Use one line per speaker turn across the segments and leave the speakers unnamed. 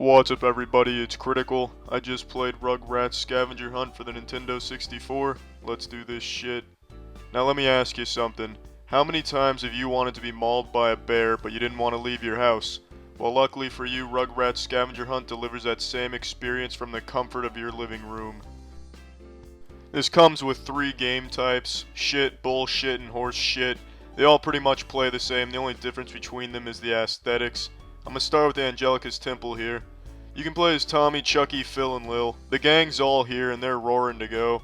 What's up everybody, it's Critical. I just played Rugrats Scavenger Hunt for the Nintendo 64. Let's do this shit. Now let me ask you something. How many times have you wanted to be mauled by a bear but you didn't want to leave your house? Well, luckily for you, Rugrats Scavenger Hunt delivers that same experience from the comfort of your living room. This comes with 3 game types: shit, bullshit, and horse shit. They all pretty much play the same, the only difference between them is the aesthetics. I'm gonna start with Angelica's Temple here. You can play as Tommy, Chucky, Phil, and Lil. The gang's all here and they're roaring to go.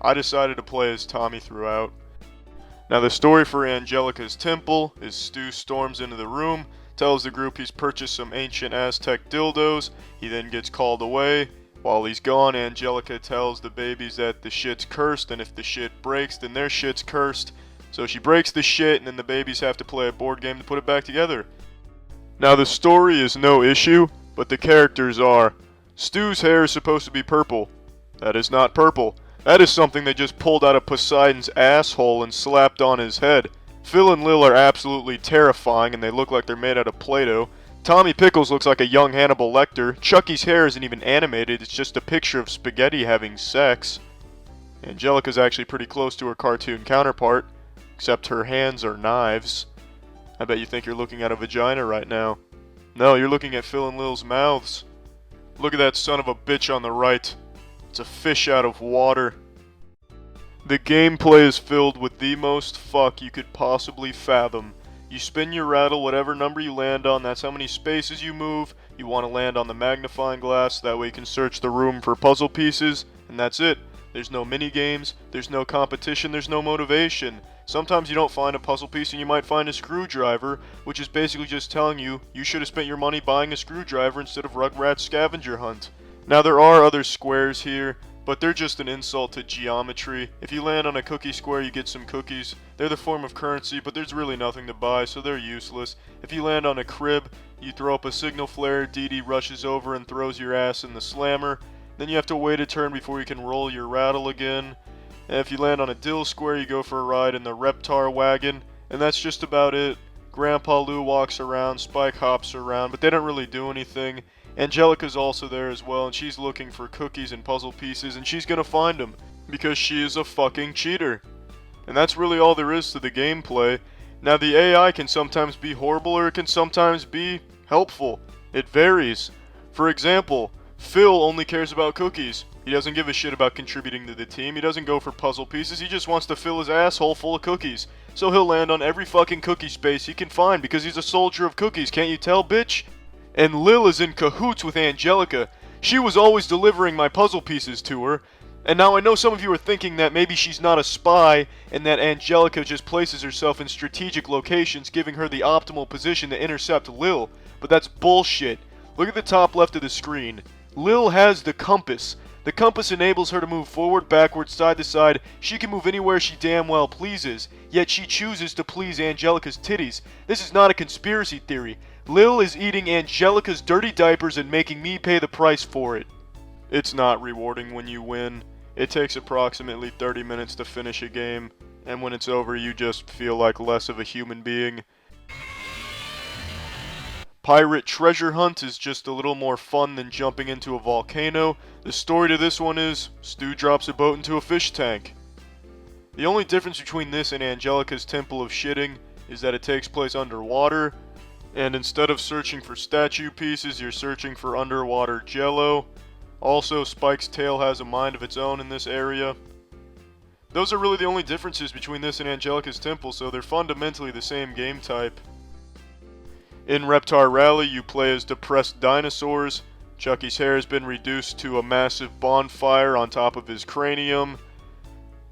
I decided to play as Tommy throughout. Now the story for Angelica's Temple is Stu storms into the room, tells the group he's purchased some ancient Aztec dildos. He then gets called away. While he's gone, Angelica tells the babies that the shit's cursed, and if the shit breaks, then their shit's cursed. So she breaks the shit, and then the babies have to play a board game to put it back together. Now the story is no issue, but the characters are. Stu's hair is supposed to be purple. That is not purple. That is something they just pulled out of Poseidon's asshole and slapped on his head. Phil and Lil are absolutely terrifying and they look like they're made out of Play-Doh. Tommy Pickles looks like a young Hannibal Lecter. Chucky's hair isn't even animated, it's just a picture of spaghetti having sex. Angelica's actually pretty close to her cartoon counterpart, except her hands are knives. I bet you think you're looking at a vagina right now. No, you're looking at Phil and Lil's mouths. Look at that son of a bitch on the right. It's a fish out of water. The gameplay is filled with the most fuck you could possibly fathom. You spin your rattle, whatever number you land on, that's how many spaces you move. You want to land on the magnifying glass, that way you can search the room for puzzle pieces, and that's it. There's no mini games, there's no competition, there's no motivation. Sometimes you don't find a puzzle piece and you might find a screwdriver, which is basically just telling you you should have spent your money buying a screwdriver instead of Rugrats Scavenger Hunt. Now there are other squares here, but they're just an insult to geometry. If you land on a cookie square, you get some cookies. They're the form of currency, but there's really nothing to buy, so they're useless. If you land on a crib, you throw up a signal flare, Dee Dee rushes over and throws your ass in the slammer. Then you have to wait a turn before you can roll your rattle again. And if you land on a dill square, you go for a ride in the Reptile wagon, and that's just about it. Grandpa Lou walks around, Spike hops around, but they don't really do anything. Angelica's also there as well, and she's looking for cookies and puzzle pieces, and she's gonna find them, because she is a fucking cheater. And that's really all there is to the gameplay. Now the AI can sometimes be horrible, or it can sometimes be helpful. It varies. For example, Phil only cares about cookies. He doesn't give a shit about contributing to the team, he doesn't go for puzzle pieces, he just wants to fill his asshole full of cookies. So he'll land on every fucking cookie space he can find, because he's a soldier of cookies, can't you tell, bitch? And Lil is in cahoots with Angelica. She was always delivering my puzzle pieces to her. And now I know some of you are thinking that maybe she's not a spy and that Angelica just places herself in strategic locations, giving her the optimal position to intercept Lil. But that's bullshit. Look at the top left of the screen. Lil has the compass. The compass enables her to move forward, backwards, side to side. She can move anywhere she damn well pleases. Yet she chooses to please Angelica's titties. This is not a conspiracy theory. Lil is eating Angelica's dirty diapers and making me pay the price for it. It's not rewarding when you win. It takes approximately 30 minutes to finish a game, and when it's over you just feel like less of a human being. Pirate Treasure Hunt is just a little more fun than jumping into a volcano. The story to this one is, Stu drops a boat into a fish tank. The only difference between this and Angelica's Temple of Shitting is that it takes place underwater, and instead of searching for statue pieces, you're searching for underwater jello. Also, Spike's tail has a mind of its own in this area. Those are really the only differences between this and Angelica's Temple, so they're fundamentally the same game type. In Reptile Rally, you play as depressed dinosaurs. Chucky's hair has been reduced to a massive bonfire on top of his cranium.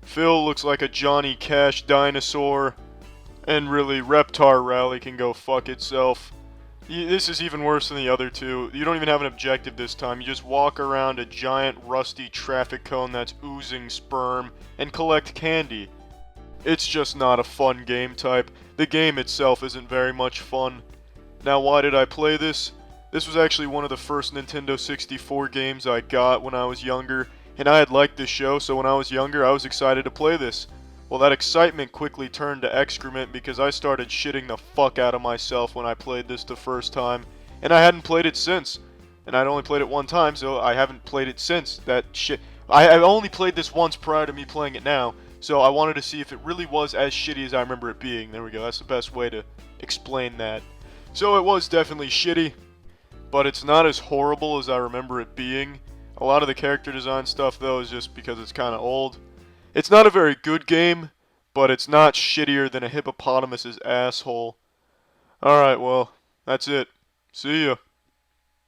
Phil looks like a Johnny Cash dinosaur. And really, Reptile Rally can go fuck itself. This is even worse than the other two. You don't even have an objective this time. You just walk around a giant rusty traffic cone that's oozing sperm and collect candy. It's just not a fun game type. The game itself isn't very much fun. Now why did I play this? This was actually one of the first Nintendo 64 games I got when I was younger, and I had liked this show, so when I was younger I was excited to play this. Well, that excitement quickly turned to excrement because I started shitting the fuck out of myself when I played this the first time, and I hadn't played it since. and I'd only played it one time, so I haven't played it since. That shit. I've only played this once prior to me playing it now, so I wanted to see if it really was as shitty as I remember it being. There we go. That's the best way to explain that. So it was definitely shitty, but it's not as horrible as I remember it being. A lot of the character design stuff, though, is just because it's kind of old. It's not a very good game, but it's not shittier than a hippopotamus's asshole. Alright, well, that's it. See ya.